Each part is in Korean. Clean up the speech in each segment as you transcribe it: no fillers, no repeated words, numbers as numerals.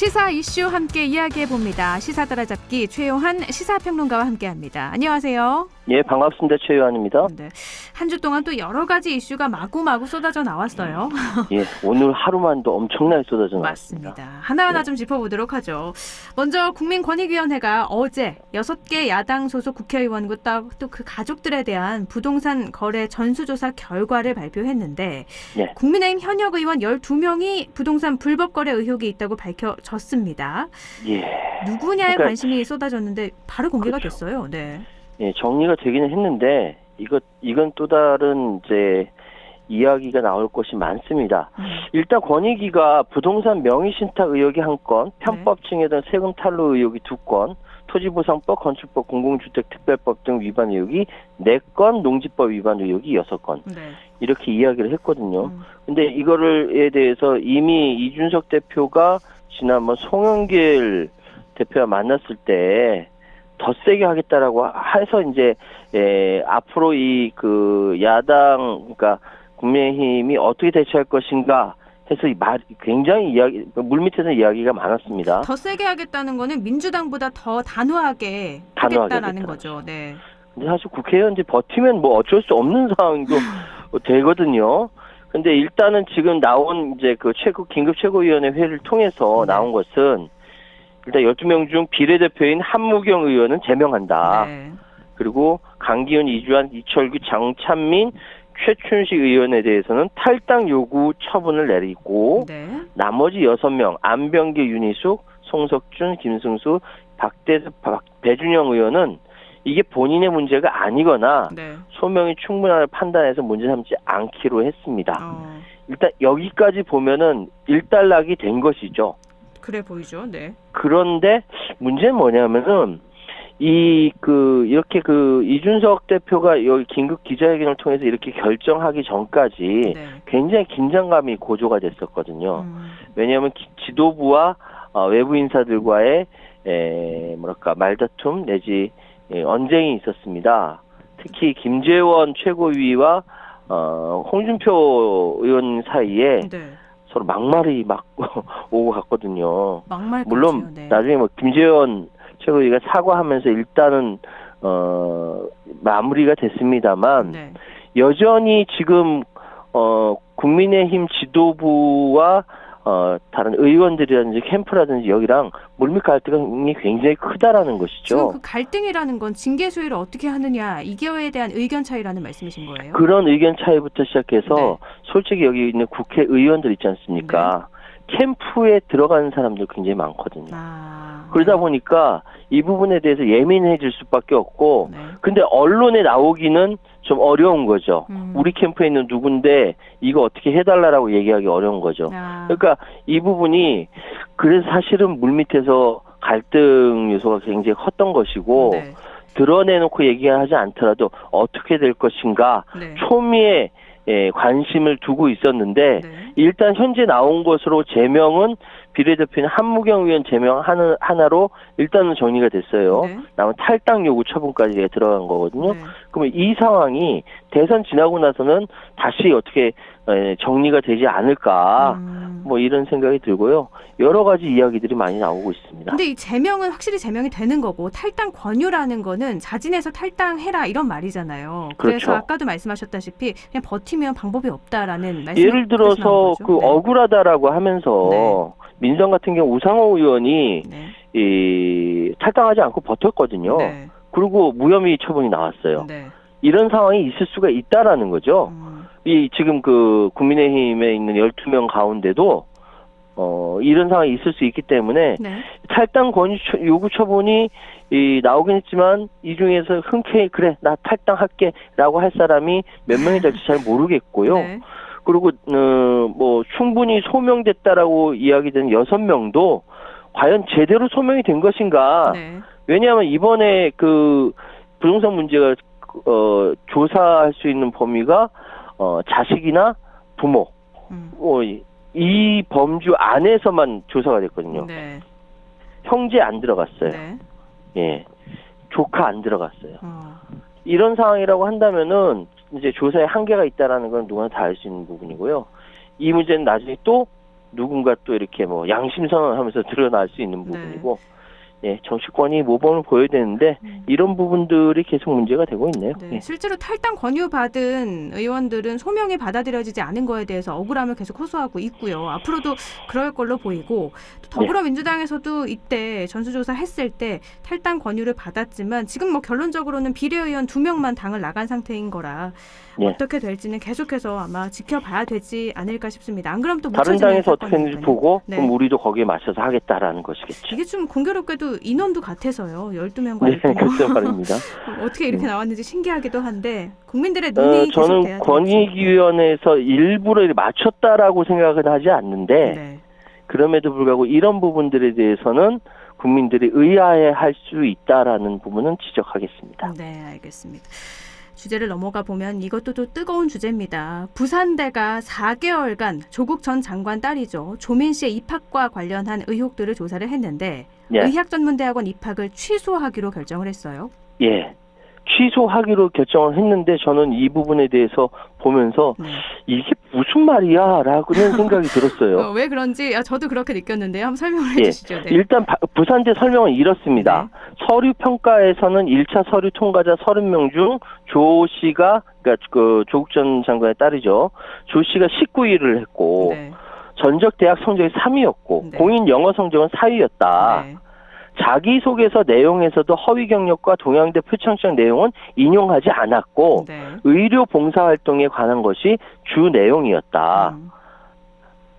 시사 이슈 함께 이야기해봅니다. 시사 따라잡기 최요한 시사평론가와 함께합니다. 안녕하세요. 예, 반갑습니다. 최요한입니다. 네, 한 주 동안 또 여러 가지 이슈가 마구마구 쏟아져 나왔어요. 예, 오늘 하루만도 엄청나게 쏟아져 나왔습니다. 맞습니다. 하나하나 네. 좀 짚어보도록 하죠. 먼저 국민권익위원회가 어제 6개 야당 소속 국회의원과 또 그 가족들에 대한 부동산 거래 전수조사 결과를 발표했는데 네. 국민의힘 현역 의원 12명이 부동산 불법 거래 의혹이 있다고 밝혀졌습니다. 예. 누구냐에 그러니까, 관심이 쏟아졌는데 바로 공개가 그렇죠. 됐어요. 네. 예, 정리가 되기는 했는데 이건 또 다른 이제 이야기가 나올 것이 많습니다. 일단 권익위가 부동산 명의신탁 의혹이 1건, 편법증에 대한 세금 탈루 의혹이 2건, 토지보상법, 건축법, 공공주택특별법 등 위반 의혹이 4건, 농지법 위반 의혹이 6건. 네. 이렇게 이야기를 했거든요. 근데 이거를에 대해서 이미 이준석 대표가 지난번 송영길 대표와 만났을 때 더 세게 하겠다라고 해서 이제 앞으로 이 그 야당 그러니까 국민의힘이 어떻게 대처할 것인가 해서 굉장히 물밑에서 이야기가 많았습니다. 더 세게 하겠다는 거는 민주당보다 더 단호하게 하겠다라는 거죠. 네. 근데 사실 국회의원들이 버티면 뭐 어쩔 수 없는 상황도 되거든요. 근데 일단은 지금 나온 이제 그 긴급 최고위원회 회의를 통해서 나온 것은 일단 12명 중 비례대표인 한무경 의원은 제명한다. 네. 그리고 강기훈, 이주환, 이철규, 장찬민, 최춘식 의원에 대해서는 탈당 요구 처분을 내리고 네. 나머지 6명 안병기, 윤희숙, 송석준, 김승수, 배준영 의원은 이게 본인의 문제가 아니거나 네. 소명이 충분하다고 판단해서 문제 삼지 않기로 했습니다. 일단 여기까지 보면은 일단락이 된 것이죠. 그래 보이죠. 네. 그런데 문제는 뭐냐면은 이렇게 이준석 대표가 여기 긴급 기자회견을 통해서 이렇게 결정하기 전까지 네. 굉장히 긴장감이 고조가 됐었거든요. 왜냐하면 지도부와 외부 인사들과의 말다툼 내지 언쟁이 있었습니다. 특히 김재원 최고위와 홍준표 의원 사이에 네. 서로 막말이 막 오고 갔거든요. 막말 물론 네. 나중에 뭐 김재원 최고위가 사과하면서 일단은 마무리가 됐습니다만 네. 여전히 지금 국민의힘 지도부와 다른 의원들이라든지 캠프라든지 여기랑 물밑 갈등이 굉장히 크다라는 것이죠. 지금 그 갈등이라는 건 징계 수위를 어떻게 하느냐 이거에 대한 의견 차이라는 말씀이신 거예요? 그런 의견 차이부터 시작해서 네. 솔직히 여기 있는 국회의원들 있지 않습니까? 캠프에 들어가는 사람들 굉장히 많거든요. 그러다 보니까 이 부분에 대해서 예민해질 수밖에 없고 네. 근데 언론에 나오기는 좀 어려운 거죠. 우리 캠프에 있는 누군데 이거 어떻게 해달라고 얘기하기 어려운 거죠. 그러니까 이 부분이 그래서 사실은 물밑에서 갈등 요소가 굉장히 컸던 것이고 네. 드러내놓고 얘기하지 않더라도 어떻게 될 것인가 네. 초미에 관심을 두고 있었는데 네. 일단 현재 나온 것으로 제명은 비례대표인 한무경 의원 제명 하나로 일단은 정리가 됐어요. 네. 남은 탈당 요구 처분까지 들어간 거거든요. 네. 그러면 이 상황이 대선 지나고 나서는 다시 어떻게 정리가 되지 않을까 뭐 이런 생각이 들고요. 여러 가지 이야기들이 많이 나오고 있습니다. 근데 이 제명은 확실히 제명이 되는 거고 탈당 권유라는 거는 자진해서 탈당해라 이런 말이잖아요. 그래서 그렇죠. 아까도 말씀하셨다시피 그냥 버티면 방법이 없다라는 말씀. 예를 들어서 그 네. 억울하다라고 하면서 네. 민주당 같은 경우 우상호 의원이 네. 탈당하지 않고 버텼거든요. 네. 그리고 무혐의 처분이 나왔어요. 네. 이런 상황이 있을 수가 있다라는 거죠. 지금 그 국민의힘에 있는 12명 가운데도 이런 상황이 있을 수 있기 때문에 네. 탈당 권유 요구 처분이 나오긴 했지만 이 중에서 흔쾌히 그래 나 탈당할게라고 할 사람이 몇 명이 될지 잘 모르겠고요. 네. 그리고 뭐 충분히 소명됐다라고 이야기된 6명도 과연 제대로 소명이 된 것인가? 네. 왜냐하면 이번에 그 부동산 문제가 조사할 수 있는 범위가 자식이나 부모, 이 범주 안에서만 조사가 됐거든요. 네. 형제 안 들어갔어요. 네. 예, 조카 안 들어갔어요. 이런 상황이라고 한다면은 이제 조사에 한계가 있다라는 건 누구나 다 알 수 있는 부분이고요. 이 문제는 나중에 또 누군가 또 이렇게 뭐 양심선언하면서 드러날 수 있는 부분이고 예, 정치권이 모범을 보여야 되는데 이런 부분들이 계속 문제가 되고 있네요. 네, 예. 실제로 탈당 권유 받은 의원들은 소명이 받아들여지지 않은 거에 대해서 억울함을 계속 호소하고 있고요. 앞으로도 그럴 걸로 보이고 또 더불어민주당에서도 이때 전수조사 했을 때 탈당 권유를 받았지만 지금 뭐 결론적으로는 비례의원 2명만 당을 나간 상태인 거라 어떻게 될지는 계속해서 아마 지켜봐야 되지 않을까 싶습니다. 안 그럼 또 다른 당에서 어떻게 했는지 보고 네. 그럼 우리도 거기에 맞춰서 하겠다라는 것이겠죠. 이게 좀 공교롭게도 인원도 같아서요. 12명과 네, 그렇죠 말입니다. 어떻게 이렇게 나왔는지 신기하기도 한데 국민들의 눈이 저는 계속돼야 권익위원회에서 일부러 맞췄다라고 생각은 하지 않는데 네. 그럼에도 불구하고 이런 부분들에 대해서는 국민들이 의아해할 수 있다라는 부분은 지적하겠습니다. 네, 알겠습니다. 주제를 넘어가 보면 이것도 또 뜨거운 주제입니다. 부산대가 4개월간 조국 전 장관 딸이죠. 조민 씨의 입학과 관련한 의혹들을 조사를 했는데 의학전문대학원 입학을 취소하기로 결정을 했어요. 예. 취소하기로 결정을 했는데 저는 이 부분에 대해서 보면서 이게 무슨 말이야 라고는 생각이 들었어요. 왜 그런지 저도 그렇게 느꼈는데요. 한번 설명을 해주시죠. 네. 일단 부산대 설명은 이렇습니다. 서류 평가에서는 1차 서류 통과자 30명 중 조 씨가 그러니까 그 조국 전 장관의 딸이죠. 조 씨가 19위를 했고 전적 대학 성적이 3위였고 공인 영어 성적은 4위였다. 자기소개서 내용에서도 허위 경력과 동양대 표창장 내용은 인용하지 않았고 의료 봉사활동에 관한 것이 주 내용이었다.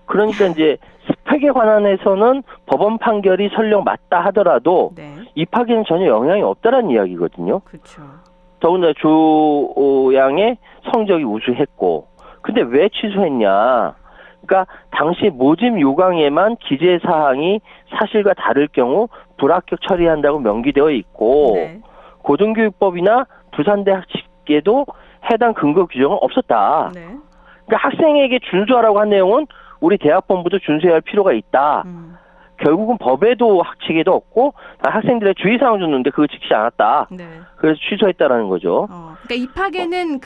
그러니까 이제 스펙에 관한해서는 법원 판결이 설령 맞다 하더라도 입학에는 전혀 영향이 없다라는 이야기거든요. 그렇죠. 더군다나 조 양의 성적이 우수했고 근데 왜 취소했냐. 그러니까 당시 모집 요강에만 기재 사항이 사실과 다를 경우 불합격 처리한다고 명기되어 있고 고등교육법이나 부산대학칙에도 해당 근거 규정은 없었다. 그러니까 학생에게 준수하라고 한 내용은 우리 대학본부도 준수해야 할 필요가 있다. 결국은 법에도 학칙에도 없고 학생들의 주의사항을 줬는데 그거 지키지 않았다. 그래서 취소했다라는 거죠. 그러니까 입학에는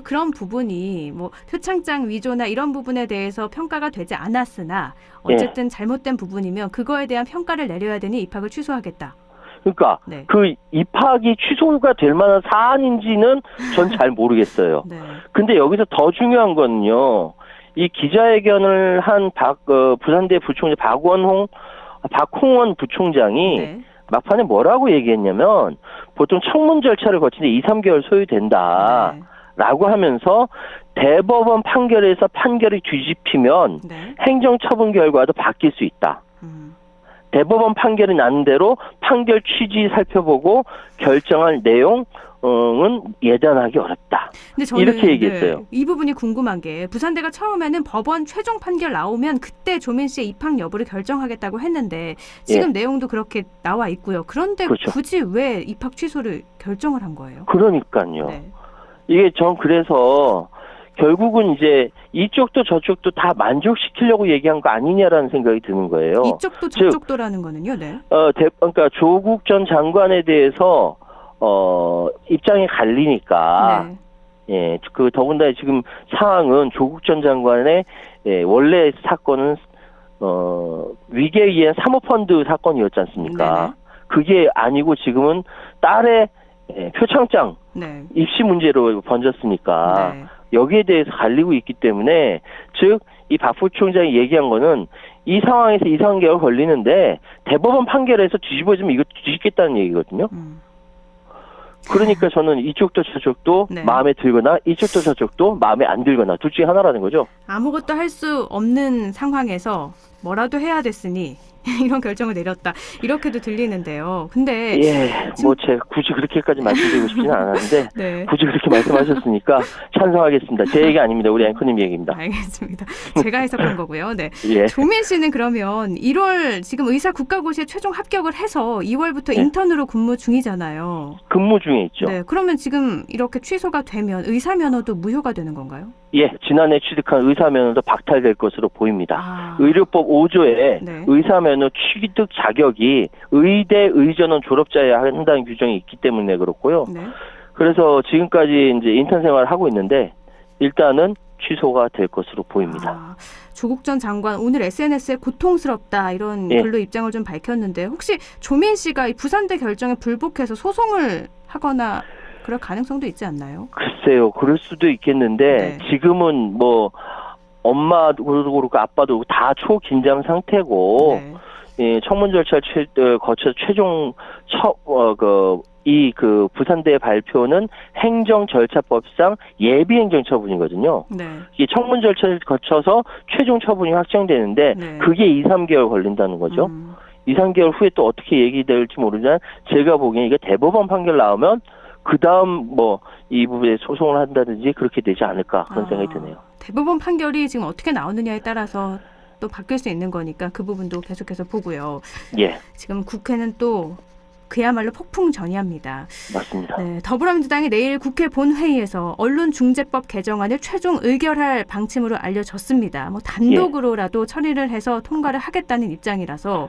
그런 부분이 뭐 표창장 위조나 이런 부분에 대해서 평가가 되지 않았으나 어쨌든 잘못된 부분이면 그거에 대한 평가를 내려야 되니 입학을 취소하겠다. 그러니까 그 입학이 취소가 될 만한 사안인지는 전 잘 모르겠어요. 근데 여기서 더 중요한 거는요. 이 기자회견을 한 부산대 부총장 박홍원 부총장이 막판에 뭐라고 얘기했냐면 보통 청문 절차를 거치는데 2, 3개월 소요된다. 라고 하면서 대법원 판결에서 판결이 뒤집히면 행정처분 결과도 바뀔 수 있다. 대법원 판결이 난 대로 판결 취지 살펴보고 결정할 내용은 예단하기 어렵다. 근데 저는 이렇게 얘기했어요. 이 부분이 궁금한 게 부산대가 처음에는 법원 최종 판결 나오면 그때 조민 씨의 입학 여부를 결정하겠다고 했는데 지금 내용도 그렇게 나와 있고요. 그런데 굳이 왜 입학 취소를 결정을 한 거예요? 그러니까요. 이게 전 그래서 결국은 이제 이쪽도 저쪽도 다 만족시키려고 얘기한 거 아니냐라는 생각이 드는 거예요. 이쪽도 저쪽도라는 거는요, 그러니까 조국 전 장관에 대해서 입장이 갈리니까 더군다나 지금 상황은 조국 전 장관의 원래 사건은 위계에 의한 사모펀드 사건이었지 않습니까? 그게 아니고 지금은 딸의 표창장 입시 문제로 번졌으니까 여기에 대해서 갈리고 있기 때문에 즉 이 박 부총장이 얘기한 거는 이 상황에서 2, 3개월 걸리는데 대법원 판결에서 뒤집어지면 이거 뒤집겠다는 얘기거든요. 그러니까 저는 이쪽도 저쪽도 마음에 들거나 이쪽도 저쪽도 마음에 안 들거나 둘 중에 하나라는 거죠. 아무것도 할 수 없는 상황에서 뭐라도 해야 됐으니 이런 결정을 내렸다. 이렇게도 들리는데요. 근데 제가 굳이 그렇게까지 말씀드리고 싶지는 않았는데 굳이 그렇게 말씀하셨으니까 찬성하겠습니다. 제 얘기 아닙니다. 우리 앵커님 얘기입니다. 알겠습니다. 제가 해석한 거고요. 조민 씨는 그러면 1월 지금 의사 국가고시에 최종 합격을 해서 2월부터 인턴으로 근무 중이잖아요. 근무 중에 있죠. 그러면 지금 이렇게 취소가 되면 의사 면허도 무효가 되는 건가요? 지난해 취득한 의사 면허도 박탈될 것으로 보입니다. 의료법 5조에 의사 면허 취득 자격이 의대 의전원 졸업자여야 한다는 규정이 있기 때문에 그렇고요. 그래서 지금까지 이제 인턴 생활을 하고 있는데 일단은 취소가 될 것으로 보입니다. 아, 조국 전 장관 오늘 SNS에 고통스럽다 이런 예. 글로 입장을 좀 밝혔는데 혹시 조민 씨가 이 부산대 결정에 불복해서 소송을 하거나 그럴 가능성도 있지 않나요? 글쎄요, 그럴 수도 있겠는데 네. 지금은 뭐 엄마도 그렇고 아빠도 다 초긴장 상태고 네. 예, 청문 절차를 거쳐 최종 그 부산대 발표는 행정절차법상 예비행정 처분이거든요. 네. 이 청문 절차를 거쳐서 최종 처분이 확정되는데 네. 그게 2, 3개월 걸린다는 거죠. 2, 3개월 후에 또 어떻게 얘기될지 모르지만 제가 보기엔 이게 대법원 판결 나오면 그 다음 뭐 이 부분에 소송을 한다든지 그렇게 되지 않을까 그런 생각이 드네요. 대법원 판결이 지금 어떻게 나오느냐에 따라서 또 바뀔 수 있는 거니까 그 부분도 계속해서 보고요. 예, 지금 국회는 또 그야말로 폭풍전야입니다. 맞습니다. 네, 더불어민주당이 내일 국회 본회의에서 언론중재법 개정안을 최종 의결할 방침으로 알려졌습니다. 뭐 단독으로라도 처리를 해서 통과를 하겠다는 입장이라서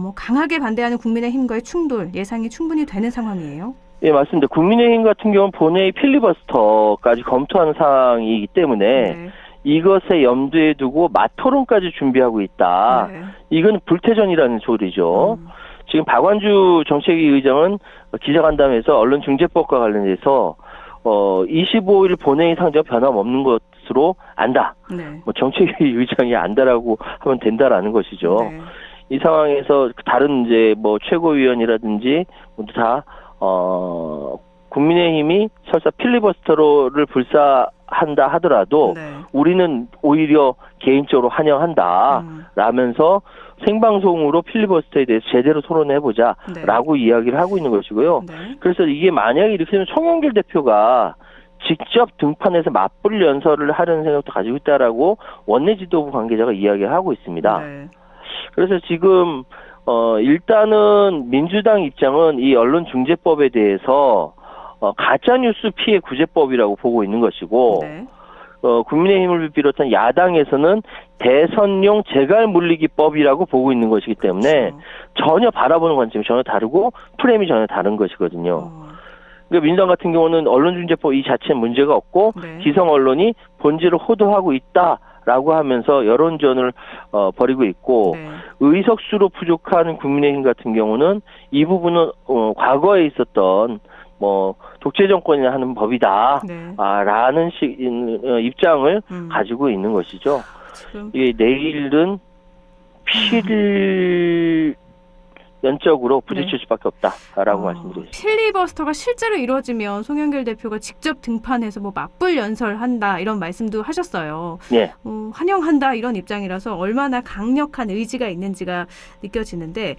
뭐 강하게 반대하는 국민의힘과의 충돌 예상이 충분히 되는 상황이에요. 예, 맞습니다. 국민의힘 같은 경우는 본회의 필리버스터까지 검토하는 상황이기 때문에 네. 이것에 염두에 두고 맞토론까지 준비하고 있다. 네. 이건 불태전이라는 소리죠. 지금 박완주 정책위 의장은 기자간담회에서 언론중재법과 관련해서 25일 본회의 상정 변함없는 것으로 안다. 네. 뭐 정책위 의장이 안다라고 하면 된다라는 것이죠. 네. 이 상황에서 다른 이제 뭐 최고위원이라든지 모두 다 국민의힘이 설사 필리버스터를 불사한다 하더라도 네. 우리는 오히려 개인적으로 환영한다 라면서 생방송으로 필리버스터에 대해서 제대로 토론해보자라고 네. 이야기를 하고 있는 것이고요. 네. 그래서 이게 만약에 이렇게 되면 송영길 대표가 직접 등판해서 맞불 연설을 하려는 생각도 가지고 있다라고 원내 지도부 관계자가 이야기를 하고 있습니다. 네. 그래서 지금 일단은 민주당 입장은 이 언론중재법에 대해서 가짜뉴스 피해 구제법이라고 보고 있는 것이고 네. 국민의힘을 비롯한 야당에서는 대선용 재갈 물리기법이라고 보고 있는 것이기 때문에 그렇죠. 전혀 바라보는 관점이 전혀 다르고 프레임이 전혀 다른 것이거든요. 그러니까 민주당 같은 경우는 언론중재법 이 자체는 문제가 없고 네. 기성 언론이 본질을 호도하고 있다라고 하면서 여론전을 벌이고 있고 네. 의석수로 부족한 국민의힘 같은 경우는 이 부분은 과거에 있었던 뭐 독재 정권이 하는 법이다 네. 라는 입장을 가지고 있는 것이죠. 지금 이게 내일은 필연적으로 부딪힐 수밖에 없다라고 말씀드리겠습니다. 필리버스터가 실제로 이루어지면 송영길 대표가 직접 등판해서 뭐 맞불 연설한다 이런 말씀도 하셨어요. 예. 환영한다 이런 입장이라서 얼마나 강력한 의지가 있는지가 느껴지는데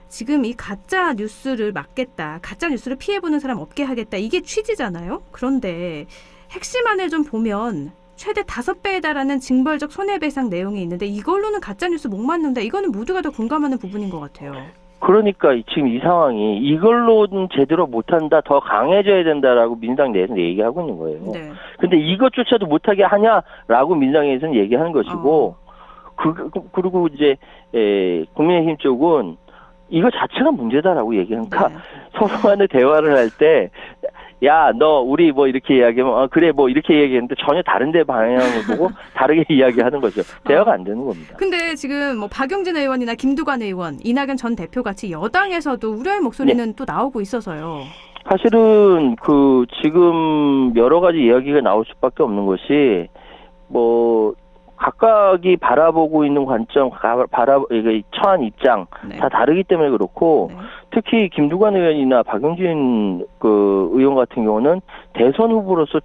지금 이 가짜 뉴스를 막겠다, 가짜 뉴스를 피해보는 사람 없게 하겠다 이게 취지잖아요. 그런데 핵심안을 좀 보면 최대 5배에 달하는 징벌적 손해배상 내용이 있는데 이걸로는 가짜 뉴스 못 막는다. 이거는 모두가 다 공감하는 부분인 것 같아요. 그러니까 지금 이 상황이 이걸로는 제대로 못한다, 더 강해져야 된다라고 민주당 내에서 얘기하고 있는 거예요. 네. 근데 이것조차도 못하게 하냐라고 민주당에서는 얘기하는 것이고, 그리고 이제 국민의힘 쪽은 이거 자체가 문제다라고 얘기하니까 네. 서로 간에 대화를 할 때 야, 너 우리 뭐 이렇게 이야기하면 그래 뭐 이렇게 얘기했는데 전혀 다른 데 방향을 보고 다르게 이야기하는 거죠. 대화가 안 되는 겁니다. 근데 지금 뭐 박용진 의원이나 김두관 의원, 이낙연 전 대표 같이 여당에서도 우려의 목소리는 또 나오고 있어서요. 사실은 지금 여러 가지 이야기가 나올 수밖에 없는 것이 뭐 각각이 바라보고 있는 관점, 처한 입장 네. 다 다르기 때문에 그렇고 네. 특히 김두관 의원이나 박용진 의원 같은 경우는 대선 후보로서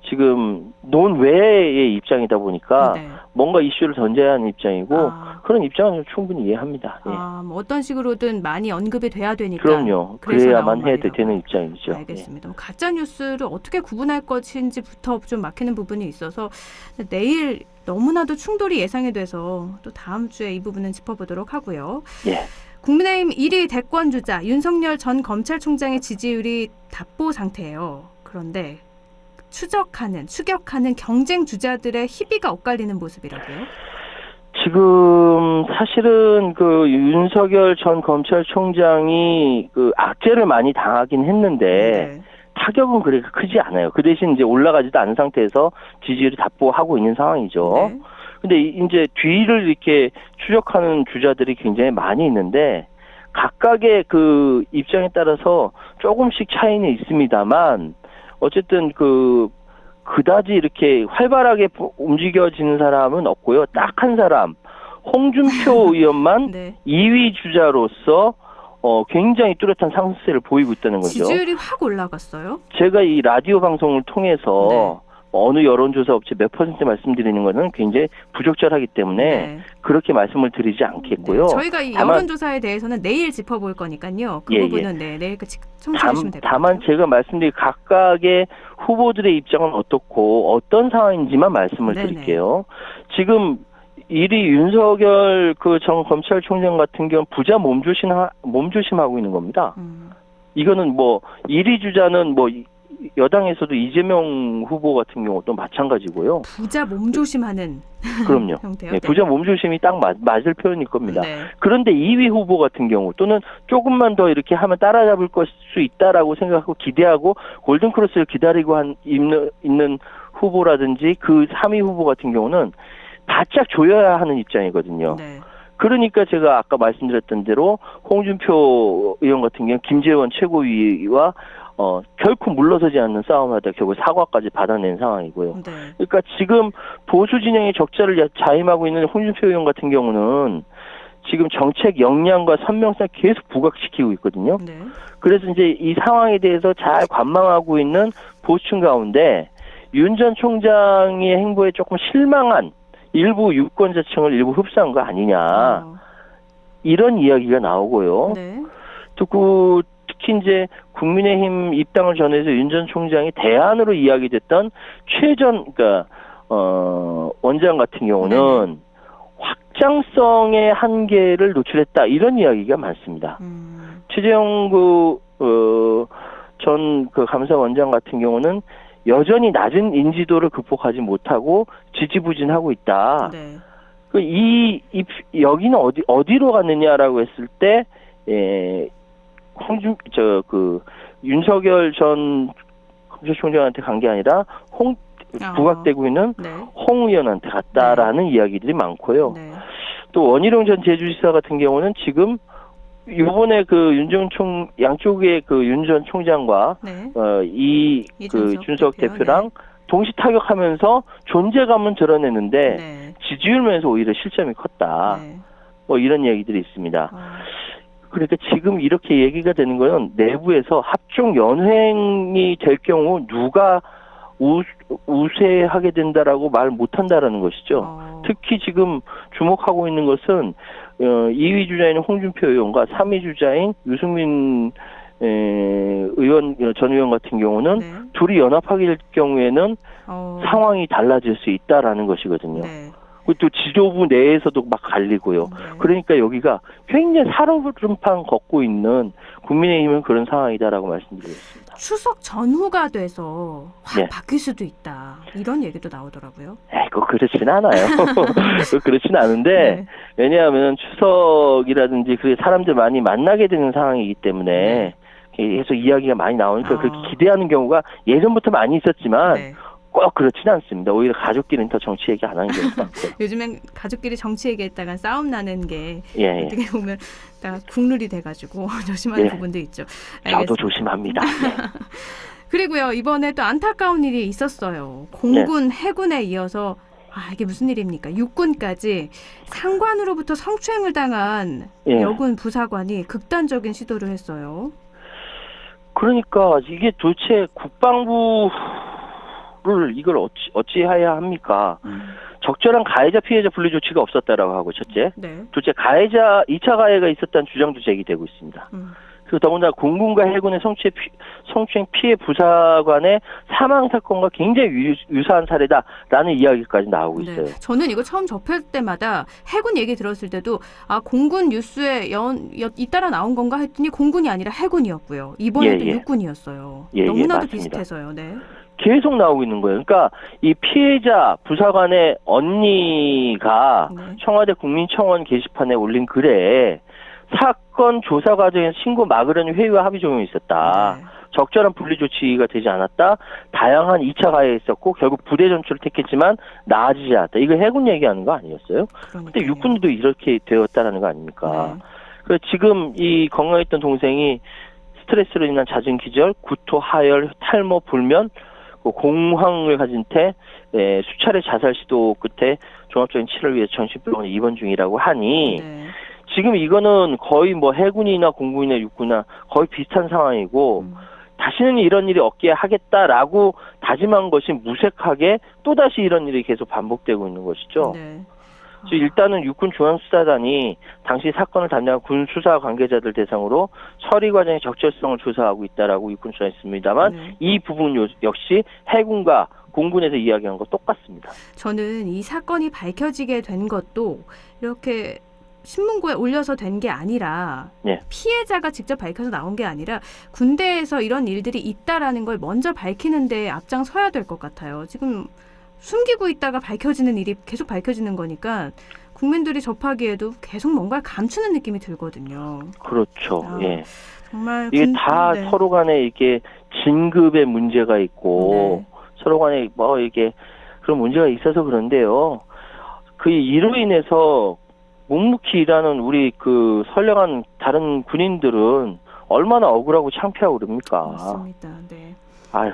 지금 논외의 입장이다 보니까 네. 뭔가 이슈를 던져야 하는 입장이고 그런 입장은 충분히 이해합니다. 예. 뭐 어떤 식으로든 많이 언급이 돼야 되니까. 그럼요. 그래야만 해야 되는 입장이죠. 알겠습니다. 가짜 뉴스를 어떻게 구분할 것인지부터 좀 막히는 부분이 있어서 내일 너무나도 충돌이 예상이 돼서 또 다음 주에 이 부분은 짚어보도록 하고요. 예. 국민의힘 1위 대권주자 윤석열 전 검찰총장의 지지율이 답보 상태예요. 그런데 추격하는 경쟁 주자들의 희비가 엇갈리는 모습이라고요? 지금 사실은 윤석열 전 검찰총장이 악재를 많이 당하긴 했는데 네. 타격은 그렇게 크지 않아요. 그 대신 이제 올라가지도 않은 상태에서 지지율이 답보하고 있는 상황이죠. 네. 근데 이제 뒤를 이렇게 추적하는 주자들이 굉장히 많이 있는데 각각의 그 입장에 따라서 조금씩 차이는 있습니다만 어쨌든 그다지 이렇게 활발하게 움직여지는 사람은 없고요. 딱 한 사람 홍준표 의원만 네. 2위 주자로서 굉장히 뚜렷한 상승세를 보이고 있다는 거죠. 지지율이 확 올라갔어요. 제가 이 라디오 방송을 통해서 어느 여론조사 업체 몇 % 말씀드리는 것은 굉장히 부적절하기 때문에 네. 그렇게 말씀을 드리지 않겠고요. 네. 저희가 이 다만, 여론조사에 대해서는 내일 짚어볼 거니까요. 그 예, 부분은 네, 내일 청취해 주시면 될 것 같아요. 다만 제가 말씀드린 각각의 후보들의 입장은 어떻고 어떤 상황인지만 말씀을 네네. 드릴게요. 지금 1위 윤석열 그 전 검찰총장 같은 경우는 부자 몸조심하고 있는 겁니다. 이거는 뭐 1위 주자는 뭐 여당에서도 이재명 후보 같은 경우도 마찬가지고요. 부자 몸조심하는 그럼요. 형태요. 네, 부자 몸조심이 딱 맞을 표현일 겁니다. 네. 그런데 2위 후보 같은 경우 또는 조금만 더 이렇게 하면 따라잡을 수 있다라고 생각하고 기대하고 골든크로스를 기다리고 있는 후보라든지 그 3위 후보 같은 경우는 바짝 조여야 하는 입장이거든요. 네. 그러니까 제가 아까 말씀드렸던 대로 홍준표 의원 같은 경우 김재원 최고위와 결코 물러서지 않는 싸움하다 결국 사과까지 받아낸 상황이고요. 네. 그러니까 지금 보수 진영의 적자를 자임하고 있는 홍준표 의원 같은 경우는 지금 정책 역량과 선명성 계속 부각시키고 있거든요. 네. 그래서 이제 이 상황에 대해서 잘 관망하고 있는 보수층 가운데 윤 전 총장의 행보에 조금 실망한 일부 유권자층을 일부 흡수한 거 아니냐 이런 이야기가 나오고요. 네. 또 특히 이제 국민의힘 입당을 전해서 윤 전 총장이 대안으로 이야기됐던 그러니까 원장 같은 경우는 확장성의 한계를 노출했다 이런 이야기가 많습니다. 최재형 전 감사원장 같은 경우는 여전히 낮은 인지도를 극복하지 못하고 지지부진하고 있다. 네. 여기는 어디로 갔느냐라고 했을 때, 윤석열 전 검찰총장한테 간 게 아니라 부각되고 있는 네. 홍 의원한테 갔다라는 이야기들이 많고요. 네. 또 원희룡 전 제주지사 같은 경우는 지금 요번에 양쪽의 윤 전 총장과 네. 이준석 대표랑 동시 타격하면서 존재감은 드러내는데 네. 지지율 면에서 오히려 실점이 컸다. 네. 뭐 이런 얘기들이 있습니다. 그러니까 지금 이렇게 얘기가 되는 거는 내부에서 합종 연횡이 될 경우 누가 우세하게 된다라고 말 못한다라는 것이죠. 특히 지금 주목하고 있는 것은 2위 주자인 홍준표 의원과 3위 주자인 유승민 전 의원 같은 경우는 네. 둘이 연합하게 될 경우에는 상황이 달라질 수 있다라는 것이거든요. 네. 그리고 또 지도부 내에서도 막 갈리고요. 네. 그러니까 여기가 굉장히 살얼음판 걷고 있는 국민의힘은 그런 상황이다라고 말씀드리겠습니다. 추석 전후가 돼서 확 네. 바뀔 수도 있다. 이런 얘기도 나오더라고요. 그거 그렇진 않아요. 그렇진 않은데 네. 왜냐하면 추석이라든지 그 사람들 많이 만나게 되는 상황이기 때문에 계속 이야기가 많이 나오니까 그렇게 기대하는 경우가 예전부터 많이 있었지만 네. 꼭 그렇지는 않습니다. 오히려 가족끼리는 더 정치 얘기 안 하는 경우가 많고요. 요즘엔 가족끼리 정치 얘기했다가 싸움 나는 게 예. 어떻게 보면 다 국룰이 돼가지고 조심하는 예. 부분도 있죠. 저도 알겠습니다. 조심합니다. 네. 그리고요, 이번에 또 안타까운 일이 있었어요. 공군, 해군에 이어서 이게 무슨 일입니까? 육군까지 상관으로부터 성추행을 당한 여군 부사관이 극단적인 시도를 했어요. 그러니까 이게 도대체 국방부를 이걸 어찌해야 합니까? 적절한 가해자 피해자 분리 조치가 없었다라고 하고 첫째. 네. 둘째, 2차 가해가 있었다는 주장도 제기되고 있습니다. 그리고 더군다나 공군과 해군의 성추행 피해 부사관의 사망 사건과 굉장히 유사한 사례다라는 이야기까지 나오고 있어요. 네. 저는 이거 처음 접할 때마다 해군 얘기 들었을 때도 공군 뉴스에 잇따라 나온 건가 했더니 공군이 아니라 해군이었고요. 이번에도 육군이었어요. 너무나도 맞습니다. 비슷해서요. 네. 계속 나오고 있는 거예요. 그러니까 이 피해자 부사관의 언니가 청와대 국민청원 게시판에 올린 글에 사건 조사 과정에서 신고 막으려는 회의와 합의 조용이 있었다. 네. 적절한 분리 조치가 되지 않았다. 다양한 2차 가해가 있었고 결국 부대 전출을 택했지만 나아지지 않았다. 이거 해군 얘기하는 거 아니었어요? 근데 육군도 이렇게 되었다라는 거 아닙니까? 네. 그래서 지금 이 건강했던 동생이 스트레스로 인한 잦은 기절, 구토, 하열, 탈모, 불면, 공황을 가진 채 수차례 자살 시도 끝에 종합적인 치료를 위해 정신병원에 입원 중이라고 하니 네. 지금 이거는 거의 뭐 해군이나 공군이나 육군이나 거의 비슷한 상황이고 다시는 이런 일이 없게 하겠다라고 다짐한 것이 무색하게 또다시 이런 일이 계속 반복되고 있는 것이죠. 네. 일단은 육군 중앙수사단이 당시 사건을 담당한 군 수사 관계자들 대상으로 처리 과정의 적절성을 조사하고 있다라고 육군 주장했습니다만 네. 이 부분 역시 해군과 공군에서 이야기한 거 똑같습니다. 저는 이 사건이 밝혀지게 된 것도 이렇게 신문고에 올려서 된 게 아니라 네. 피해자가 직접 밝혀서 나온 게 아니라 군대에서 이런 일들이 있다라는 걸 먼저 밝히는 데 앞장서야 될 것 같아요. 지금 숨기고 있다가 밝혀지는 일이 계속 밝혀지는 거니까 국민들이 접하기에도 계속 뭔가 감추는 느낌이 들거든요. 그렇죠. 예. 정말 이게 다 네. 서로 간에 이게 진급의 문제가 있고 네. 서로 간에 뭐 이게 그런 문제가 있어서 그런데요. 그 이로 인해서 묵묵히 일하는 우리 그 선량한 다른 군인들은 얼마나 억울하고 창피하고 그럽니까? 맞습니다. 네. 아유.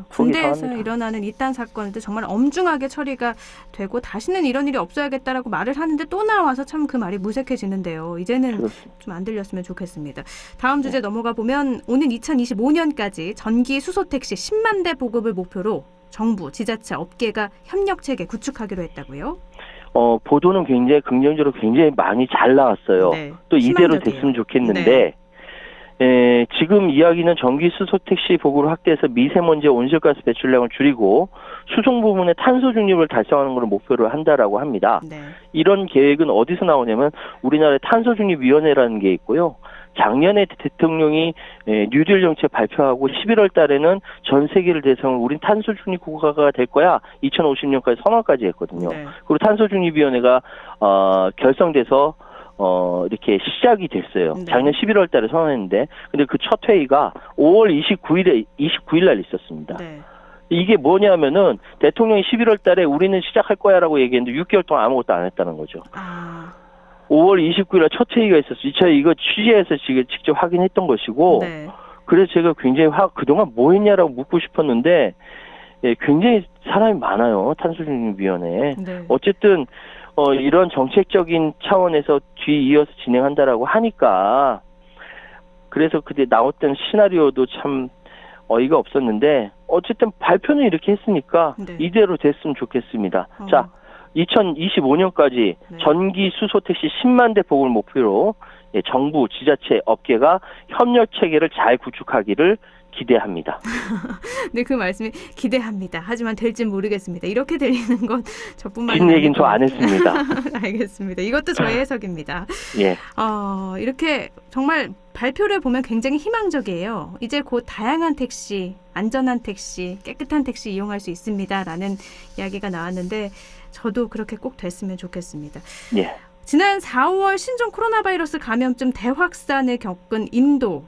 군대에서 상합니다. 일어나는 이딴 사건들 정말 엄중하게 처리가 되고 다시는 이런 일이 없어야겠다라고 말을 하는데 또 나와서 참 그 말이 무색해지는데요. 이제는 좀 안 들렸으면 좋겠습니다. 다음 주제 넘어가 보면 오는 2025년까지 전기 수소택시 10만 대 보급을 목표로 정부, 지자체, 업계가 협력체계 구축하기로 했다고요? 보도는 굉장히 긍정적으로 굉장히 많이 잘 나왔어요. 네, 또 이대로 희망적이에요. 됐으면 좋겠는데 지금 이야기는 전기 수소 택시 보급을 확대해서 미세먼지와 온실가스 배출량을 줄이고 수송 부분의 탄소 중립을 달성하는 것을 목표로 한다라고 합니다. 네. 이런 계획은 어디서 나오냐면 우리나라의 탄소중립위원회라는 게 있고요. 작년에 대통령이 뉴딜 정책 발표하고 11월 달에는 전 세계를 대상으로 우린 탄소중립 국가가 될 거야. 2050년까지 선언까지 했거든요. 네. 그리고 탄소중립위원회가 결성돼서 이렇게 시작이 됐어요. 네. 작년 11월 달에 선언했는데 근데 그 첫 회의가 5월 29일 날 있었습니다. 네. 이게 뭐냐면은 대통령이 11월 달에 우리는 시작할 거야라고 얘기했는데 6개월 동안 아무것도 안 했다는 거죠. 5월 29일 날 첫 회의가 있었어요. 제가 이거 취재해서 지금 직접 확인했던 것이고 네. 그래서 제가 굉장히 그동안 뭐 했냐라고 묻고 싶었는데 굉장히 사람이 많아요. 탄소중립위원회에. 네. 어쨌든 이런 정책적인 차원에서 뒤이어서 진행한다라고 하니까 그래서 그때 나왔던 시나리오도 참 어이가 없었는데 어쨌든 발표는 이렇게 했으니까 네. 이대로 됐으면 좋겠습니다. 자, 2025년까지 네. 전기 수소 택시 10만 대 보급을 목표로 정부, 지자체, 업계가 협력 체계를 잘 구축하기를 기대합니다. 네, 그 말씀이 기대합니다. 하지만 될진 모르겠습니다. 이렇게 들리는 건 저뿐만 긴 얘기는 저 안 했습니다. 알겠습니다. 이것도 저의 해석입니다. 예. 이렇게 정말 발표를 보면 굉장히 희망적이에요. 이제 곧 다양한 택시, 안전한 택시, 깨끗한 택시 이용할 수 있습니다라는 이야기가 나왔는데 저도 그렇게 꼭 됐으면 좋겠습니다. 예. 지난 4, 5월 신종 코로나 바이러스 감염증 대확산을 겪은 인도.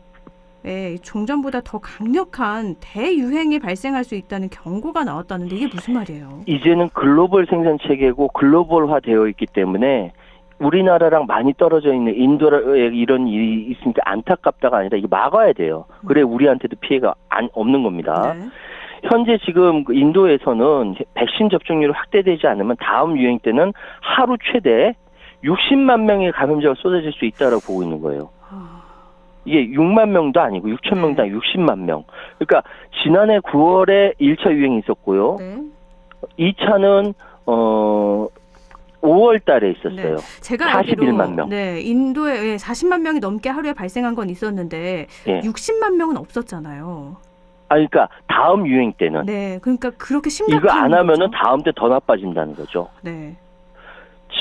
종전보다 더 강력한 대유행이 발생할 수 있다는 경고가 나왔다는데 이게 무슨 말이에요? 이제는 글로벌 생산 체계고 글로벌화 되어 있기 때문에 우리나라랑 많이 떨어져 있는 인도에 이런 일이 있으니까 안타깝다가 아니라 이거 막아야 돼요. 그래 우리한테도 피해가 없는 겁니다. 네. 현재 지금 인도에서는 백신 접종률이 확대되지 않으면 다음 유행 때는 하루 최대 60만 명의 감염자가 쏟아질 수 있다고 보고 있는 거예요. 이게 6만 명도 아니고 6천 명당 60만 명. 그러니까 지난해 9월에 1차 유행이 있었고요. 네. 2차는 5월 달에 있었어요. 네. 제가 41만 명. 네, 인도에 40만 명이 넘게 하루에 발생한 건 있었는데 예. 60만 명은 없었잖아요. 그러니까 다음 유행 때는 네, 그러니까 그렇게 심각한 이거 안 하면은 거죠? 다음 때 더 나빠진다는 거죠. 네.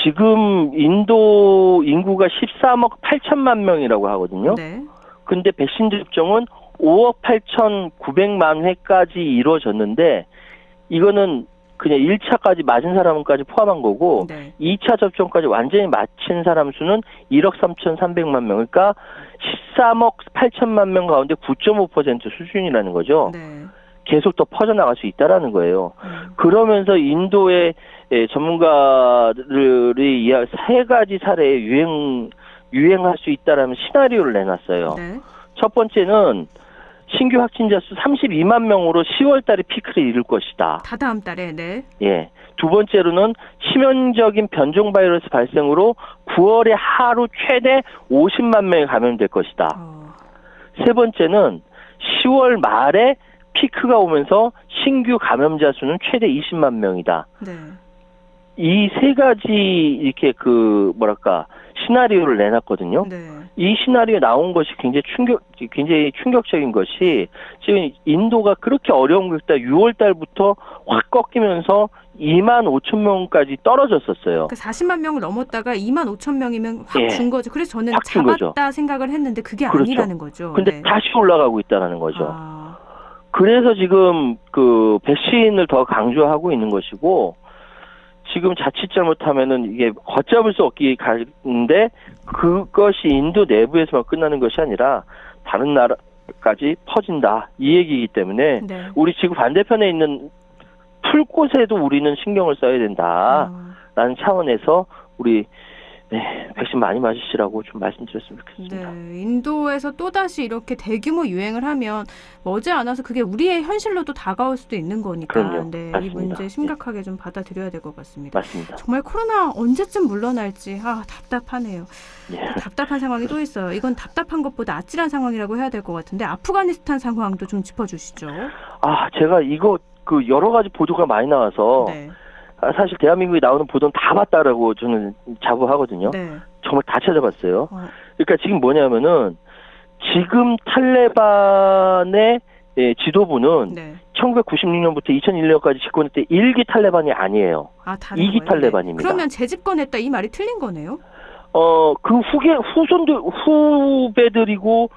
지금 인도 인구가 13억 8천만 명이라고 하거든요. 네. 근데 백신 접종은 5억 8,900만 회까지 이루어졌는데 이거는 그냥 1차까지 맞은 사람까지 포함한 거고 네. 2차 접종까지 완전히 마친 사람 수는 1억 3,300만 명. 그러니까 13억 8천만 명 가운데 9.5% 수준이라는 거죠. 네. 계속 더 퍼져나갈 수 있다라는 거예요. 그러면서 인도의 전문가들이 세 가지 사례에 유행할 수 있다라는 시나리오를 내놨어요. 네. 첫 번째는 신규 확진자 수 32만 명으로 10월 달에 피크를 이룰 것이다. 다 다음 달에. 네. 예. 두 번째로는 치명적인 변종 바이러스 발생으로 9월에 하루 최대 50만 명이 감염될 것이다. 세 번째는 10월 말에 피크가 오면서 신규 감염자 수는 최대 20만 명이다. 네. 이 세 가지 이렇게 시나리오를 내놨거든요. 네. 이 시나리오에 나온 것이 굉장히 충격적인 것이 지금 인도가 그렇게 어려운 것이다. 6월 달부터 확 꺾이면서 2만 5천 명까지 떨어졌었어요. 그 40만 명을 넘었다가 2만 5천 명이면 확 예. 준 거죠. 그래서 저는 확준 거죠. 잡았다 생각을 했는데 그게 그렇죠. 아니라는 거죠. 근데 네. 다시 올라가고 있다는 거죠. 아, 그래서 지금 그 백신을 더 강조하고 있는 것이고 지금 자칫 잘못하면은 이게 걷잡을 수 없게 가는데 그것이 인도 내부에서만 끝나는 것이 아니라 다른 나라까지 퍼진다 이 얘기이기 때문에 네. 우리 지구 반대편에 있는 풀꽃에도 우리는 신경을 써야 된다라는 차원에서 우리 백신 많이 맞으시라고 좀 말씀드렸으면 좋겠습니다. 네, 인도에서 또다시 이렇게 대규모 유행을 하면 머지않아서 그게 우리의 현실로도 다가올 수도 있는 거니까 그럼요. 네, 이 맞습니다. 문제 심각하게 좀 받아들여야 될 것 같습니다. 맞습니다. 정말 코로나 언제쯤 물러날지 답답하네요. 예. 답답한 상황이 또 있어요. 이건 답답한 것보다 아찔한 상황이라고 해야 될 것 같은데 아프가니스탄 상황도 좀 짚어주시죠. 제가 이거 여러 가지 보도가 많이 나와서 네. 사실 대한민국에 나오는 보도는 다 맞다라고 저는 자부하거든요. 네. 정말 다 찾아봤어요. 그러니까 지금 뭐냐면은 지금 탈레반의 지도부는 네. 1996년부터 2001년까지 집권했을 때 1기 탈레반이 아니에요. 다른 2기 거예요? 탈레반입니다. 그러면 재집권했다 이 말이 틀린 거네요? 그 후배들이고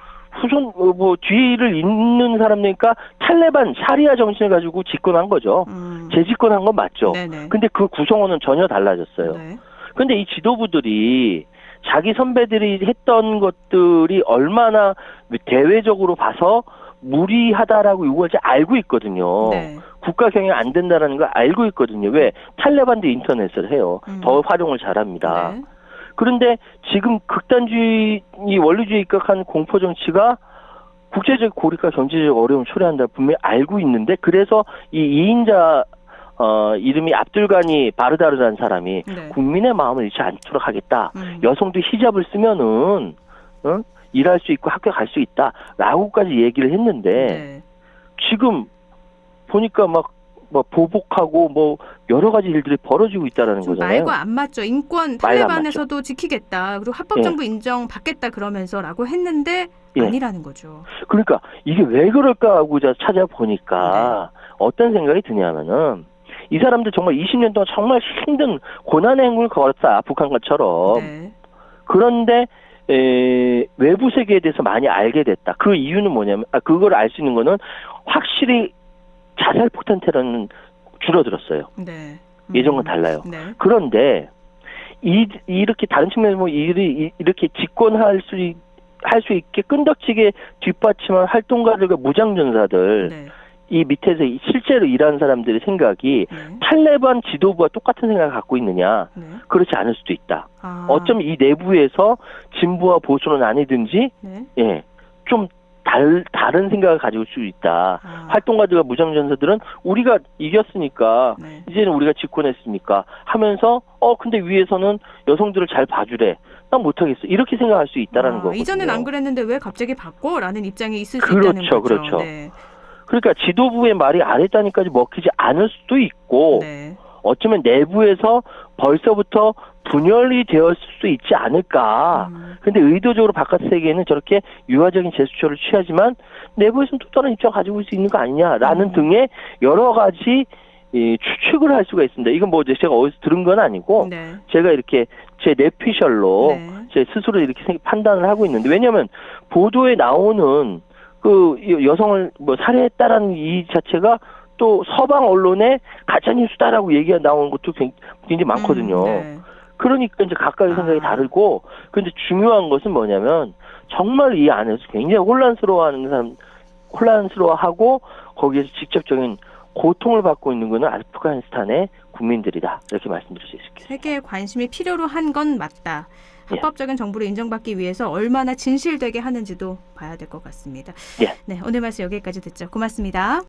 뒤를 잇는 사람이니까 탈레반 샤리아 정신을 가지고 집권한 거죠. 재집권한 건 맞죠. 네네. 근데 그 구성원은 전혀 달라졌어요. 네. 근데 이 지도부들이 자기 선배들이 했던 것들이 얼마나 대외적으로 봐서 무리하다라고 요구할지 알고 있거든요. 네. 국가 경영 안 된다라는 걸 알고 있거든요. 왜? 탈레반도 인터넷을 해요. 더 활용을 잘합니다. 네. 그런데 지금 극단주의, 원리주의에 입각한 공포 정치가 국제적 고립과 경제적 어려움을 초래한다 분명히 알고 있는데 그래서 이 2인자 이름이 압둘가니 바르다르라는 사람이 네. 국민의 마음을 잃지 않도록 하겠다. 여성도 히잡을 쓰면은 일할 수 있고 학교 갈 수 있다라고까지 얘기를 했는데 네. 지금 보니까 막 보복하고 여러 가지 일들이 벌어지고 있다라는 좀 거잖아요. 말과 안 맞죠. 인권 탈레반에서도 지키겠다. 그리고 합법정부 인정 받겠다 그러면서라고 했는데 아니라는 거죠. 그러니까 이게 왜 그럴까 하고 찾아보니까 어떤 생각이 드냐면은 이 사람들 정말 20년 동안 정말 힘든 고난의 행군을 걸었다. 북한과처럼. 네. 그런데 외부 세계에 대해서 많이 알게 됐다. 그 이유는 뭐냐면 그걸 알 수 있는 거는 확실히 자살 폭탄 테러는 줄어들었어요. 네. 예전과 달라요. 네. 그런데 이렇게 다른 측면에서 이렇게 집권할 수 있게 끈덕지게 뒷받침한 활동가들과 무장전사들 네. 이 밑에서 실제로 일하는 사람들의 생각이 탈레반 지도부와 똑같은 생각을 갖고 있느냐? 네. 그렇지 않을 수도 있다. 어쩌면 이 내부에서 진보와 보수는 아니든지 좀 다른 생각을 가지고 수 있다. 활동가들과 무장전사들은 우리가 이겼으니까 이제는 우리가 집권했으니까 하면서 근데 위에서는 여성들을 잘 봐주래. 난 못하겠어. 이렇게 생각할 수 있다라는 거거든요. 이전엔 안 그랬는데 왜 갑자기 바꿔? 라는 입장이 있을 수 있다는 거죠. 그렇죠. 네. 그러니까 지도부의 말이 아랫단위까지 먹히지 않을 수도 있고 어쩌면 내부에서 벌써부터 분열이 되었을 수도 있지 않을까. 근데 의도적으로 바깥 세계에는 저렇게 유화적인 제스처를 취하지만 내부에서는 또 다른 입장 가지고 있을 수 있는 거 아니냐라는 등의 여러 가지 추측을 할 수가 있습니다. 이건 제가 어디서 들은 건 아니고 제가 이렇게 제 뇌피셜로 제 스스로 이렇게 판단을 하고 있는데 왜냐하면 보도에 나오는 그 여성을 살해했다라는 이 자체가 또 서방 언론에 가짜뉴스다라고 얘기가 나오는 것도 굉장히 많거든요. 네. 그러니까 이제 각각의 생각이 아. 다르고, 근데 중요한 것은 뭐냐면 정말 이 안에서 굉장히 혼란스러워하고 거기에서 직접적인 고통을 받고 있는 것은 아프가니스탄의 국민들이다. 이렇게 말씀드릴 수 있겠습니다. 세계의 관심이 필요로 한 건 맞다. 예. 합법적인 정부를 인정받기 위해서 얼마나 진실되게 하는지도 봐야 될 것 같습니다. 예. 네, 오늘 말씀 여기까지 듣죠. 고맙습니다.